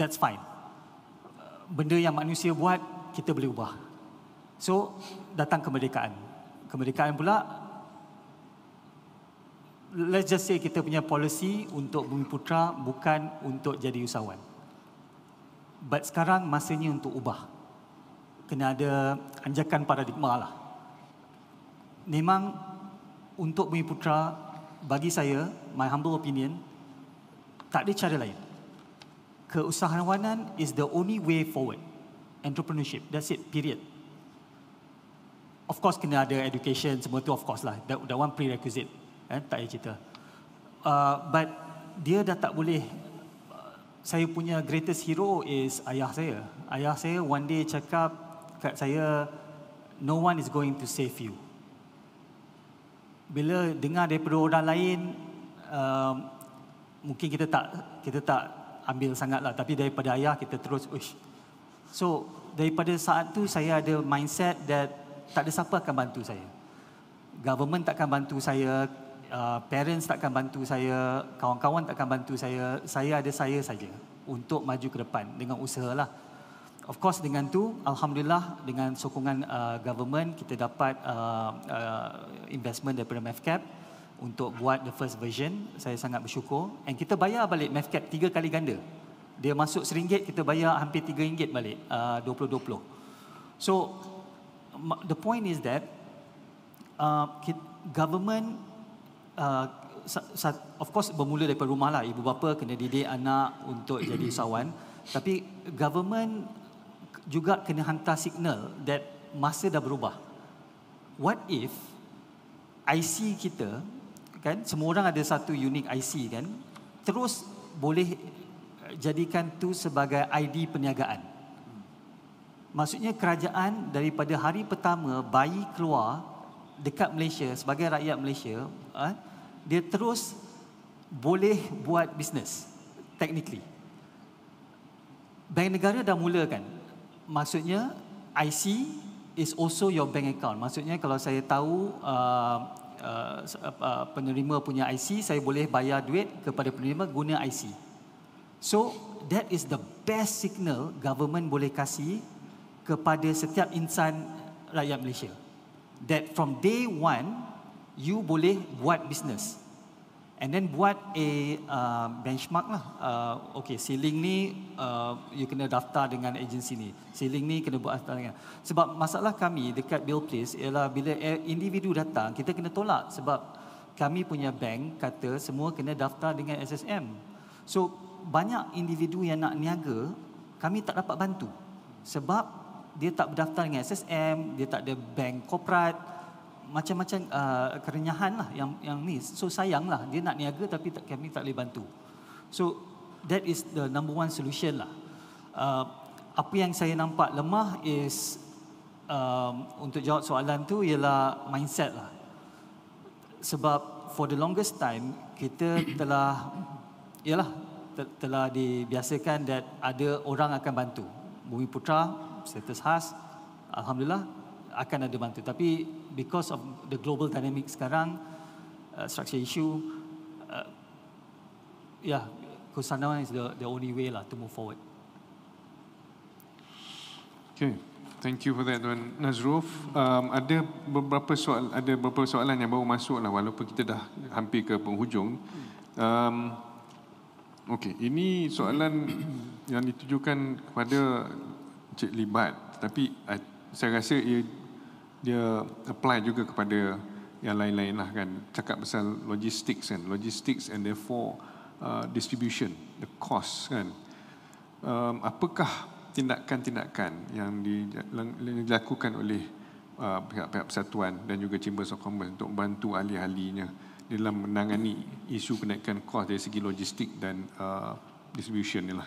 That's fine. Benda yang manusia buat kita boleh ubah. So datang kemerdekaan. Kemerdekaan pula, let's just say kita punya policy untuk Bumiputera bukan untuk jadi usahawan. But sekarang masanya untuk ubah. Kena ada anjakan paradigma lah. Memang untuk Bumiputera, bagi saya, my humble opinion, tak ada cara lain. Keusahawanan is the only way forward. Entrepreneurship, that's it, period. Of course kena ada education, semua tu of course lah. That one prerequisite. Tak payah cerita. But dia dah tak boleh. Saya punya greatest hero is ayah saya. Ayah saya one day cakap kat saya, no one is going to save you. Bila dengar daripada orang lain, mungkin kita tak ambil sangat lah. Tapi daripada ayah kita terus, uish. So daripada saat tu saya ada mindset that tak ada siapa akan bantu saya. Government takkan bantu saya. Parents takkan bantu saya, kawan-kawan takkan bantu saya ada saya saja untuk maju ke depan dengan usaha lah. Of course dengan tu, Alhamdulillah dengan sokongan government, kita dapat investment daripada MEFCAP untuk buat the first version. Saya sangat bersyukur. And kita bayar balik MEFCAP 3 kali ganda. Dia masuk RM1, kita bayar hampir RM3 balik, 2020. So, the point is that government of course bermula daripada rumah lah. Ibu bapa kena didik anak untuk jadi usahawan. Tapi government juga kena hantar signal that masa dah berubah. What if IC kita, kan, semua orang ada satu unique IC kan, terus boleh jadikan tu sebagai ID perniagaan. Maksudnya kerajaan daripada hari pertama bayi keluar dekat Malaysia sebagai rakyat Malaysia, dia terus boleh buat bisnes, technically. Bank negara dah mulakan. Maksudnya IC is also your bank account. Maksudnya kalau saya tahu penerima punya IC, saya boleh bayar duit kepada penerima guna IC. So that is the best signal government boleh kasih kepada setiap insan rakyat Malaysia. That from day one, you boleh buat bisnes. And then buat benchmark lah. Okay, ceiling ni you kena daftar dengan agensi ni. Ceiling ni kena buat daftar dengan. Sebab masalah kami dekat Bill Place ialah bila individu datang, kita kena tolak. Sebab kami punya bank kata semua kena daftar dengan SSM. So, banyak individu yang nak niaga, kami tak dapat bantu. Sebab dia tak berdaftar dengan SSM, dia tak ada bank korporat, macam-macam kerenyahan lah yang ni. So sayang lah, dia nak niaga tapi kami tak boleh bantu. So that is the number one solution lah. Apa yang saya nampak lemah is untuk jawab soalan tu ialah mindset lah. Sebab for the longest time kita telah dibiasakan that ada orang akan bantu. Bumiputra, status khas, alhamdulillah akan ada bantu. Tapi because of the global dynamic sekarang, structure issue, Kusanawan is the only way lah to move forward. Okay, thank you for that, Tuan Nazruf. Ada beberapa soalan yang baru masuk lah, walaupun kita dah hampir ke penghujung. Okay, ini soalan yang ditujukan kepada Encik Libat, tapi saya rasa dia apply juga kepada yang lain-lain lah kan. Cakap pasal logistics kan, logistics and therefore distribution, the cost kan. Apakah tindakan-tindakan yang dilakukan oleh pihak-pihak persatuan dan juga Chambers of Commerce untuk membantu ahli-ahlinya dalam menangani isu kenaikan kos dari segi logistik dan distribution ni lah.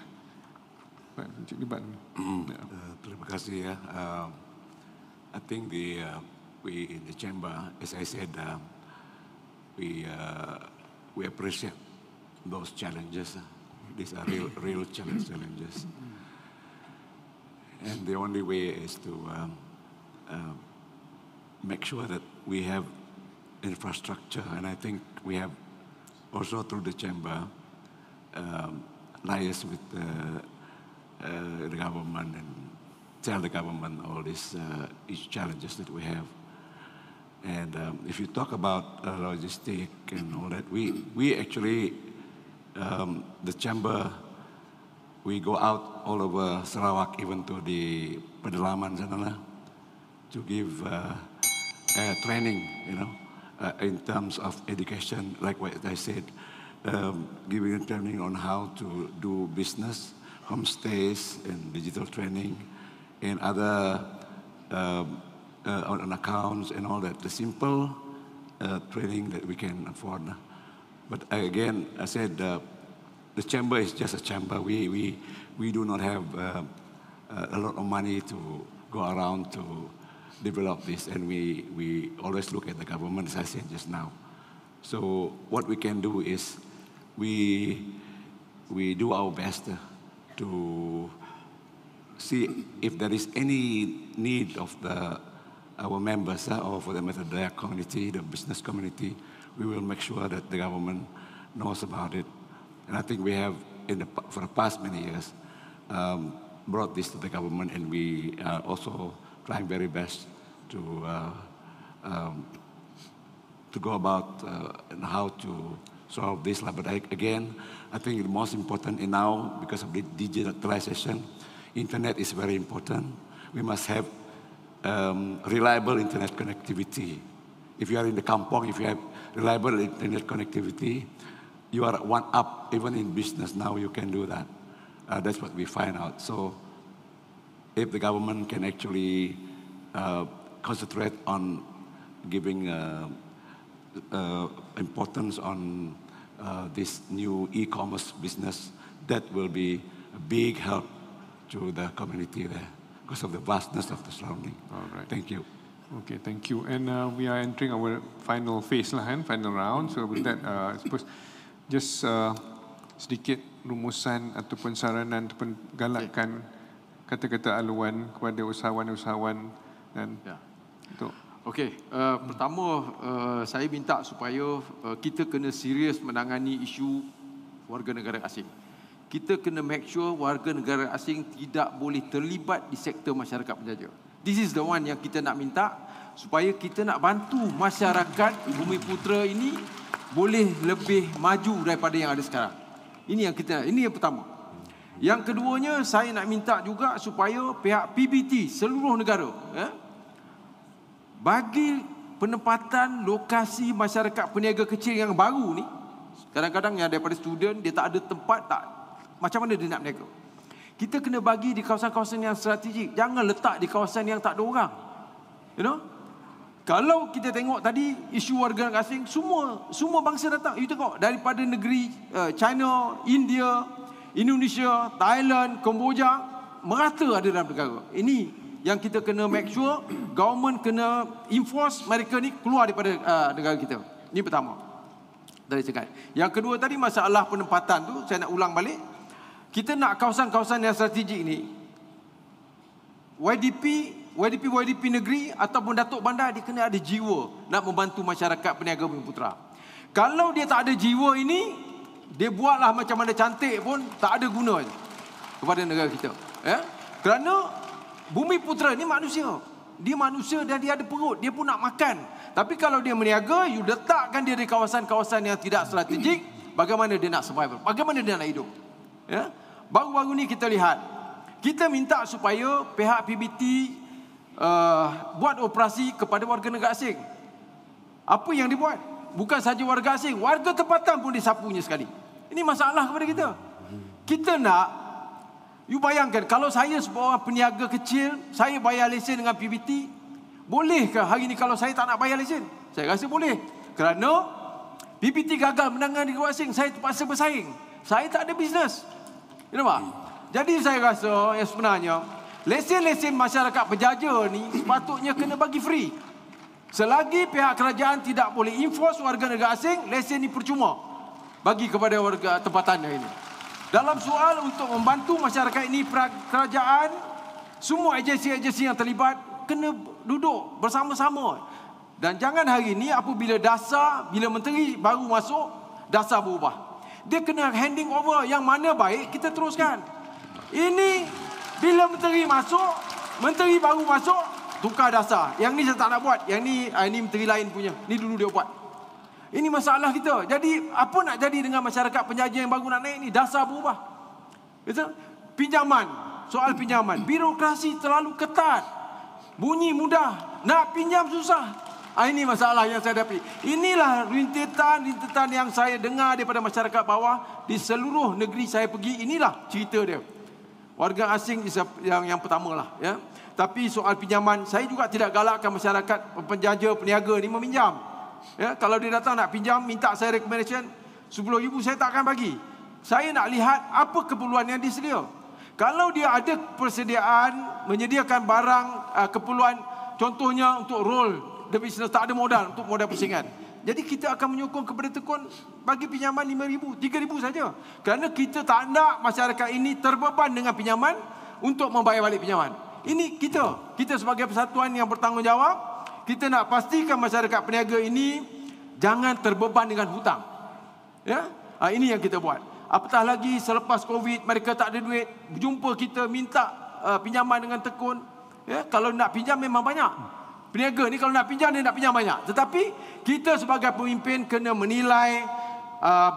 Encik Libat. Terima kasih ya. I think we in the chamber, as I said, we appreciate those challenges. These are real challenges, and the only way is to make sure that we have infrastructure. And I think we have also through the chamber liaise with the government and tell the government all these challenges that we have. And if you talk about logistic and all that, we actually, the chamber, we go out all over Sarawak, even to the pedalaman sana, to give training, in terms of education, like what I said, giving training on how to do business, homestays, and digital training, and other on accounts and all that. The simple training that we can afford. But again, I said the chamber is just a chamber. We do not have a lot of money to go around to develop this, and we always look at the government, as I said just now. So what we can do is we do our best to see if there is any need of our members or for the matter their community, the business community. We will make sure that the government knows about it. And I think we have, for the past many years, brought this to the government, and we are also trying very best to go about how to solve this. But again, I think the most important now, because of the digitalization, internet is very important. We must have reliable internet connectivity. If you are in the kampong, if you have reliable internet connectivity, you are one up. Even in business now, you can do that. That's what we find out. So if the government can actually concentrate on giving importance on this new e-commerce business, that will be a big help to the community there because of the vastness of the surrounding. All right. Thank you. Okay, thank you. And we are entering our final phase lah, final round. So with that, I suppose just sedikit rumusan ataupun saranan ataupun galakkan kata-kata aluan kepada usahawan-usahawan dan untuk. Okey, pertama saya minta supaya kita kena serius menangani isu warga negara asing. Kita kena make sure warga negara asing tidak boleh terlibat di sektor masyarakat penjaja. This is the one yang kita nak minta supaya kita nak bantu masyarakat Bumiputra ini boleh lebih maju daripada yang ada sekarang. Ini yang pertama. Yang keduanya, saya nak minta juga supaya pihak PBT seluruh negara bagi penempatan lokasi masyarakat peniaga kecil yang baru ni. Kadang-kadang yang daripada student, dia tak ada tempat, macam mana dia nak berniaga. Kita kena bagi di kawasan-kawasan yang strategik. Jangan letak di kawasan yang tak ada orang. You know? Kalau kita tengok tadi isu warga asing, semua bangsa datang. You tengok daripada negeri China, India, Indonesia, Thailand, Kemboja, merata ada dalam negara. Ini yang kita kena make sure government kena enforce mereka ni keluar daripada negara kita. Ini pertama. Dari cakap. Yang kedua tadi masalah penempatan tu, saya nak ulang balik. Kita nak kawasan-kawasan yang strategik ni, YDP negeri ataupun Datuk Bandar, dia kena ada jiwa nak membantu masyarakat peniaga Bumi Putra. Kalau dia tak ada jiwa ini, dia buatlah macam mana cantik pun tak ada guna kepada negara kita. Kerana Bumi Putra ni manusia. Dia manusia dan dia ada perut, dia pun nak makan. Tapi kalau dia meniaga, you letakkan dia di kawasan-kawasan yang tidak strategik, bagaimana dia nak survive? Bagaimana dia nak hidup? Baru-baru ni kita lihat, kita minta supaya pihak PBT buat operasi kepada warga negara asing. Apa yang dibuat? Bukan saja warga asing, warga tempatan pun disapunya sekali. Ini masalah kepada kita. Kita nak, you bayangkan, kalau saya seorang peniaga kecil, saya bayar lesen dengan PBT, bolehkah hari ni kalau saya tak nak bayar lesen? Saya rasa boleh. Kerana PBT gagal menangani negara asing, saya terpaksa bersaing. Saya tak ada bisnes. You know tak? Jadi saya rasa yang sebenarnya lesen-lesen masyarakat penjaja ni sepatutnya kena bagi free. Selagi pihak kerajaan tidak boleh enforce warga negara asing, lesen ni percuma bagi kepada warga tempatannya ini. Dalam soal untuk membantu masyarakat ini, kerajaan, semua agensi-agensi yang terlibat kena duduk bersama-sama. Dan jangan hari ini apabila bila menteri baru masuk, dasar berubah. Dia kena handing over yang mana baik, kita teruskan. Ini bila menteri baru masuk, tukar dasar. Yang ni saya tak nak buat. Yang ni menteri lain punya. Ni dulu dia buat. Ini masalah kita. Jadi apa nak jadi dengan masyarakat penjaja yang baru nak naik ni? Dasar berubah. Betul? Pinjaman. Soal pinjaman. Birokrasi terlalu ketat. Bunyi mudah. Nak pinjam susah. Ini masalah yang saya hadapi. Inilah rintitan yang saya dengar daripada masyarakat bawah di seluruh negeri saya pergi. Inilah cerita dia. Warga asing yang pertama lah. Ya. Tapi soal pinjaman, saya juga tidak galakkan masyarakat penjaja, peniaga ni meminjam. Ya, kalau dia datang nak pinjam, minta saya recommendation, 10,000 saya tak akan bagi. Saya nak lihat apa keperluan yang disedia. Kalau dia ada persediaan, menyediakan barang, keperluan, contohnya untuk roll the business, tak ada modal, untuk modal persaingan. Jadi kita akan menyokong kepada tekun bagi pinjaman 5,000, 3,000 saja. Kerana kita tak nak masyarakat ini terbeban dengan pinjaman untuk membayar balik pinjaman. Ini kita sebagai persatuan yang bertanggungjawab, kita nak pastikan masyarakat peniaga ini jangan terbeban dengan hutang. Ya? Ini yang kita buat. Apatah lagi selepas COVID, mereka tak ada duit, jumpa kita minta pinjaman dengan tekun. Ya? Kalau nak pinjam memang banyak. Peniaga ni kalau nak pinjam, dia nak pinjam banyak. Tetapi kita sebagai pemimpin kena menilai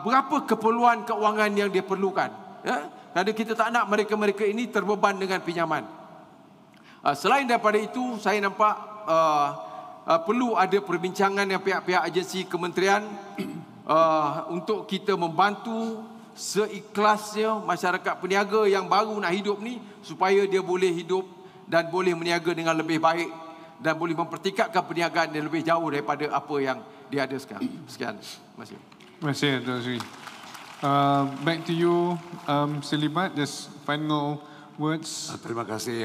berapa keperluan keuangan yang dia perlukan. Ya? Kerana kita tak nak mereka-mereka ini terbeban dengan pinjaman. Selain daripada itu, saya nampak perlu ada perbincangan dengan pihak-pihak agensi kementerian untuk kita membantu seikhlasnya masyarakat peniaga yang baru nak hidup ni, supaya dia boleh hidup dan boleh meniaga dengan lebih baik dan boleh mempertingkatkan perniagaan yang lebih jauh daripada apa yang dia ada sekarang. Sekian. Terima kasih. Terima kasih, Tuan Sri. Back to you, Selibat, just final words. Terima kasih.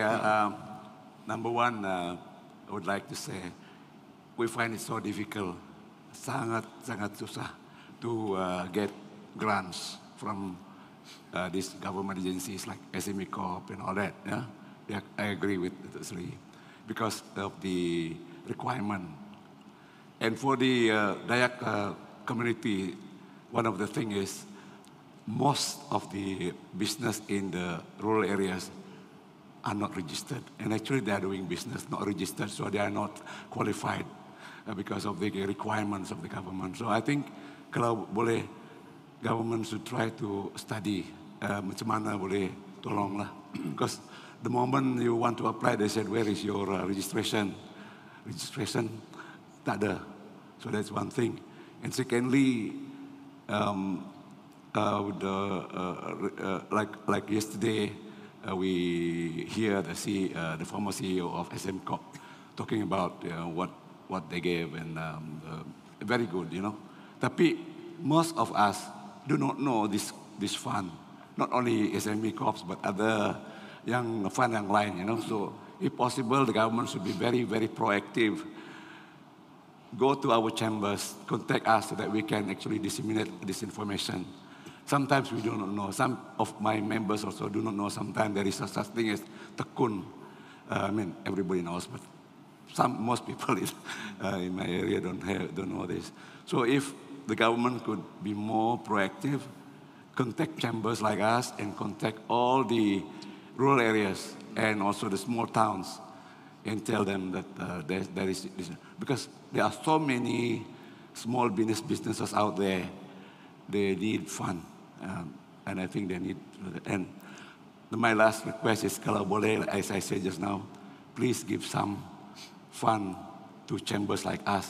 Number one, I would like to say, we find it so difficult, sangat susah to get grants from these government agencies like SME Corp and all that. Yeah, I agree with Sri because of the requirement. And for the Dayak community, one of the things is most of the business in the rural areas are not registered. And actually they are doing business not registered, so they are not qualified because of the requirements of the government. So I think kalau boleh, government should try to study macam mana boleh tolong lah. Because the moment you want to apply, they said, where is your registration? Registration, tak ada. So that's one thing. And secondly, like yesterday, we hear the former CEO of SM Corp talking about what they gave, and very good, you know. Tapi most of us do not know this fund, not only SME Corps but other fund yang lain, you know. So if possible, the government should be very, very proactive. Go to our chambers, contact us so that we can actually disseminate this information. Sometimes we do not know. Some of my members also do not know. Sometimes there is a such thing as tekun. I mean, everybody knows, but most people in my area don't know this. So if the government could be more proactive, contact chambers like us and contact all the rural areas and also the small towns and tell them that there is this. Because there are so many small businesses out there, they need fund. And I think they need, and my last request is, kalau boleh, as I said just now, please give some fund to chambers like us.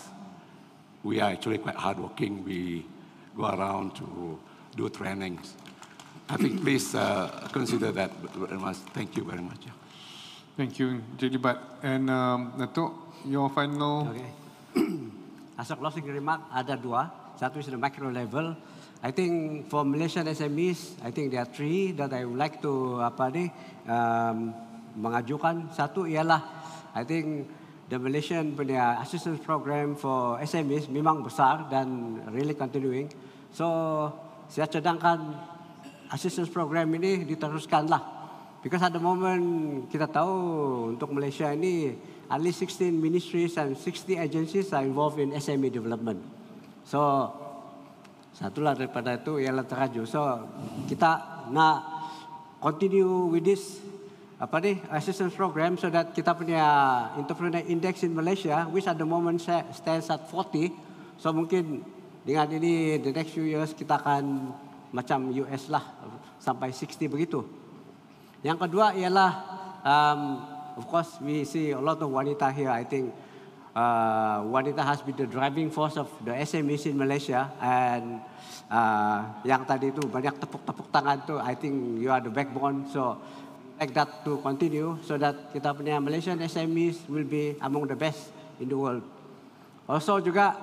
We are actually quite hardworking. We go around to do trainings. I think please consider that very much. Thank you very much. Yeah. Thank you, Encik Libat. And Datuk, your final... Okay. As a closing remark, ada dua. Satu is the macro level. I think for Malaysian SMEs, I think there are three that I would like to mengajukan. Satu ialah, I think the Malaysian punya assistance program for SMEs memang besar dan really continuing. So saya cadangkan assistance program ini diteruskanlah. Because at the moment kita tahu untuk Malaysia ini at least 16 ministries and 60 agencies are involved in SME development. So satulah daripada itu ialah teraju. So kita nak continue with this assistance program so that kita punya entrepreneur index in Malaysia, which at the moment stands at 40. So mungkin dengan ini the next few years kita akan macam US lah sampai 60 begitu. Yang kedua ialah of course we see a lot of wanita here. I think wanita has been the driving force of the SMEs in Malaysia, and yang tadi itu banyak tepuk tangan tu, I think you are the backbone. So like that to continue so that kita punya Malaysian SMEs will be among the best in the world. Also juga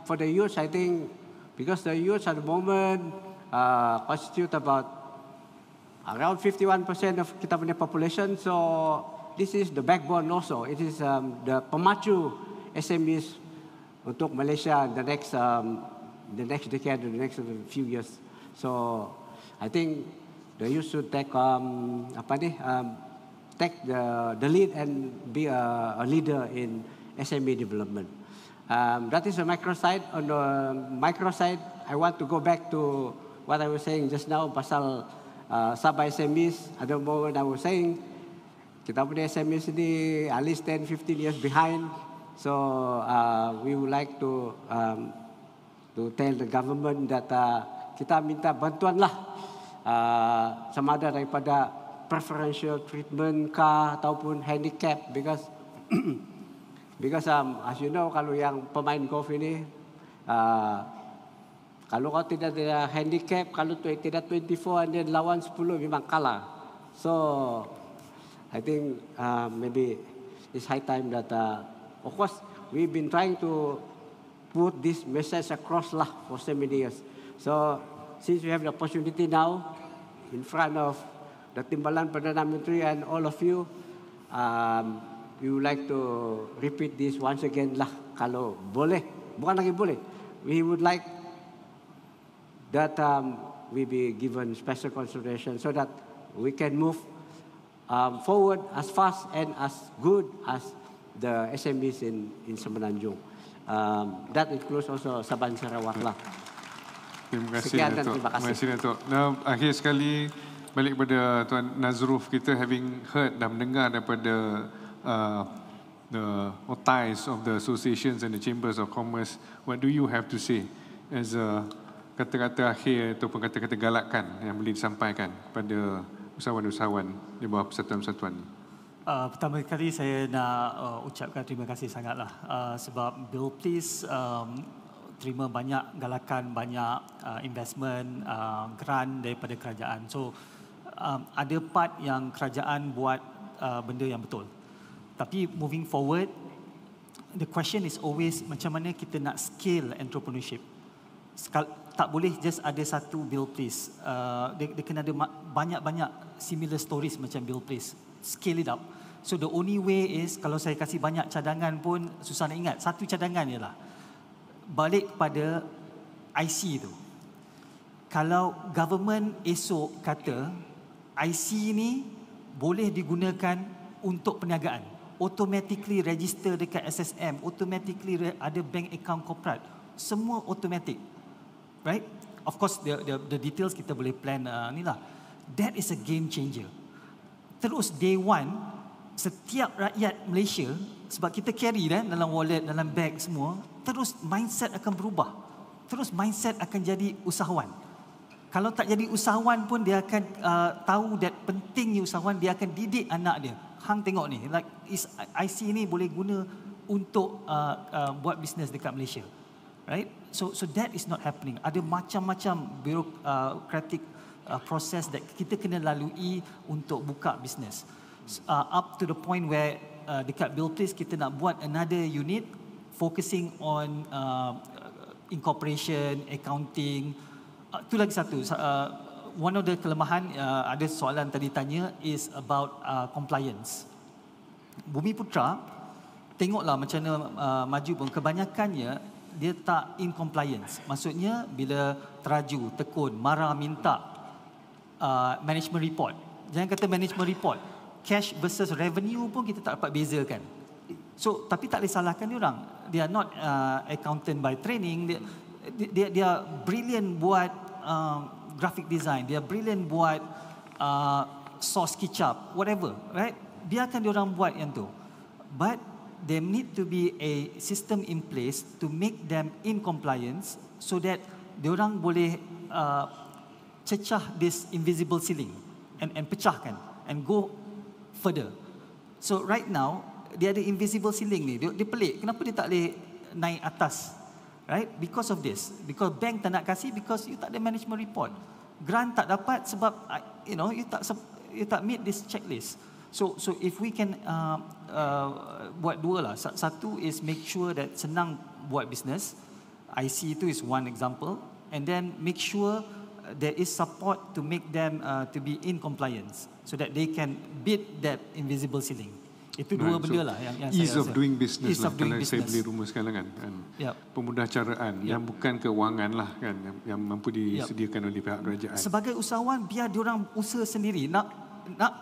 for the youth, I think because the youth at the moment constitute about around 51% of kita punya population, so this is the backbone also. It is the pemacu SMEs untuk Malaysia the next decade, the next few years. So I think the youth should take take the lead and be a leader in SME development. That is the macro side. On the micro side, I want to go back to what I was saying just now pasal Sabah SMEs. At the moment I was saying, kita punya SMEs ini at least 10-15 years behind. So we would like to tell the government that kita minta bantuan lah, sama ada daripada preferential treatment kah ataupun handicap, because as you know, kalau yang pemain golf ini kalau kau tidak ada handicap, kalau tidak 24 and then lawan 10 memang kalah. So I think maybe it's high time that of course we've been trying to put this message across lah for so many years. So since we have the opportunity now in front of the Timbalan Perdana Menteri and all of you, we would like to repeat this once again lah, kalau boleh, bukan lagi boleh. We would like that we be given special consideration so that we can move forward as fast and as good as the SMEs in Semenanjung. That includes also Sabah Sarawak lah. Terima kasih, Sekian dan Datuk. terima kasih. Terima kasih, Datuk. Nah, akhir sekali balik kepada Tuan Nazruf, kita having heard dan mendengar daripada the ties of the associations and the chambers of commerce. What do you have to say as a kata-kata akhir ataupun kata-kata galakan yang boleh disampaikan kepada usahawan-usahawan di bawah persatuan-persatuan ini? Pertama kali saya nak ucapkan terima kasih sangatlah sebab Bill Please terima banyak galakan, banyak investment, grant daripada kerajaan. So ada part yang kerajaan buat benda yang betul. Tapi moving forward, the question is always macam mana kita nak scale entrepreneurship. Tak boleh just ada satu Bill Please. Dia kena ada banyak-banyak similar stories macam Bill Please. Scale it up. So the only way is, kalau saya kasih banyak cadangan pun susah nak ingat. Satu cadangan ialah balik pada IC tu. Kalau government esok kata IC ni boleh digunakan untuk perniagaan, automatically register dekat SSM, automatically ada bank account corporate, semua automatic, right? Of course the details kita boleh plan ni lah. That is a game changer. Terus day one, setiap rakyat Malaysia, sebab kita carry dalam wallet, dalam bag semua, terus mindset akan berubah. Terus mindset akan jadi usahawan. Kalau tak jadi usahawan pun dia akan tahu that pentingnya usahawan, dia akan didik anak dia. Hang tengok ni, like IC ni boleh guna untuk buat bisnes dekat Malaysia. Right? So that is not happening. Ada macam-macam bureaucratic proses that kita kena lalui untuk buka bisnes. Up to the point where dekat Bill Please kita nak buat another unit focusing on incorporation, accounting. Itu lagi satu. One of the kelemahan, ada soalan tadi tanya, is about compliance. Bumiputra, tengoklah macam mana maju pun, kebanyakannya dia tak in compliance. Maksudnya bila teraju, tekun, marah, minta management report. Jangan kata management report, cash versus revenue pun kita tak dapat bezakan. So, tapi tak boleh salahkan dia orang. They are not accountant by training. They are brilliant buat graphic design. They are brilliant buat sauce kicap, whatever, right? Biarkan dia orang buat yang tu. But there need to be a system in place to make them in compliance so that dia orang boleh cecah this invisible ceiling and pecahkan and go further. So right now dia ada invisible ceiling ni. Dia pelik. Kenapa dia tak boleh naik atas? Right? Because of this. Because bank tak nak kasih because you tak ada management report. Grant tak dapat sebab you tak meet this checklist. So if we can buat dua lah. Satu is make sure that senang buat business. IC itu is one example. And then make sure there is support to make them to be in compliance so that they can beat that invisible ceiling. Itu dua benda lah yang ease saya of rasa. doing business Ease lah, of doing kalau business. saya boleh rumuskan lah kan. Yep. Pemudaharaan yang bukan keuangan lah kan, yang mampu disediakan oleh pihak kerajaan. Sebagai usahawan, biar diorang usaha sendiri. Nak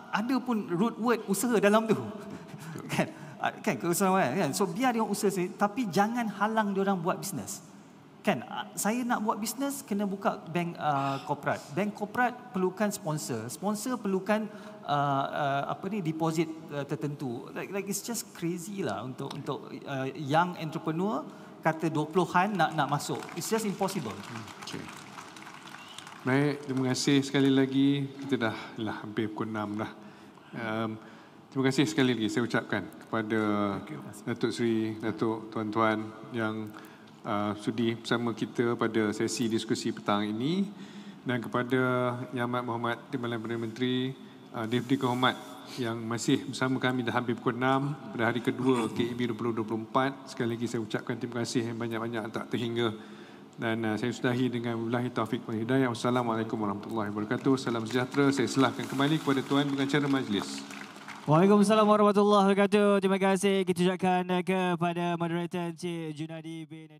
ada pun root word usaha dalam tu. kan keusahawan kan. So biar diorang usaha sendiri, tapi jangan halang diorang buat bisnes. Kan, saya nak buat bisnes kena buka bank corporate. Bank corporate perlukan sponsor. Sponsor perlukan deposit tertentu. Like it's just crazy lah untuk young entrepreneur kata 20-an nak masuk. It's just impossible. Okay. Baik, terima kasih sekali lagi. Kita dah hampir pukul 6 dah. Terima kasih sekali lagi saya ucapkan kepada Datuk Seri, Datuk tuan-tuan yang sudi bersama kita pada sesi diskusi petang ini, dan kepada Yang Amat Berhormat Timbalan Perdana Menteri, Deputi Kehormat yang masih bersama kami dah hampir pukul 6 pada hari kedua KEB 2024. Sekali lagi saya ucapkan terima kasih yang banyak-banyak tak terhingga, dan saya sudahi dengan wabillahi taufik wal hidayah. Wassalamualaikum warahmatullahi wabarakatuh. Salam sejahtera. Saya serahkan kembali kepada tuan pengacara majlis. Waalaikumsalam warahmatullahi wabarakatuh. Terima kasih kita ucapkan kepada moderator Encik Junadi bin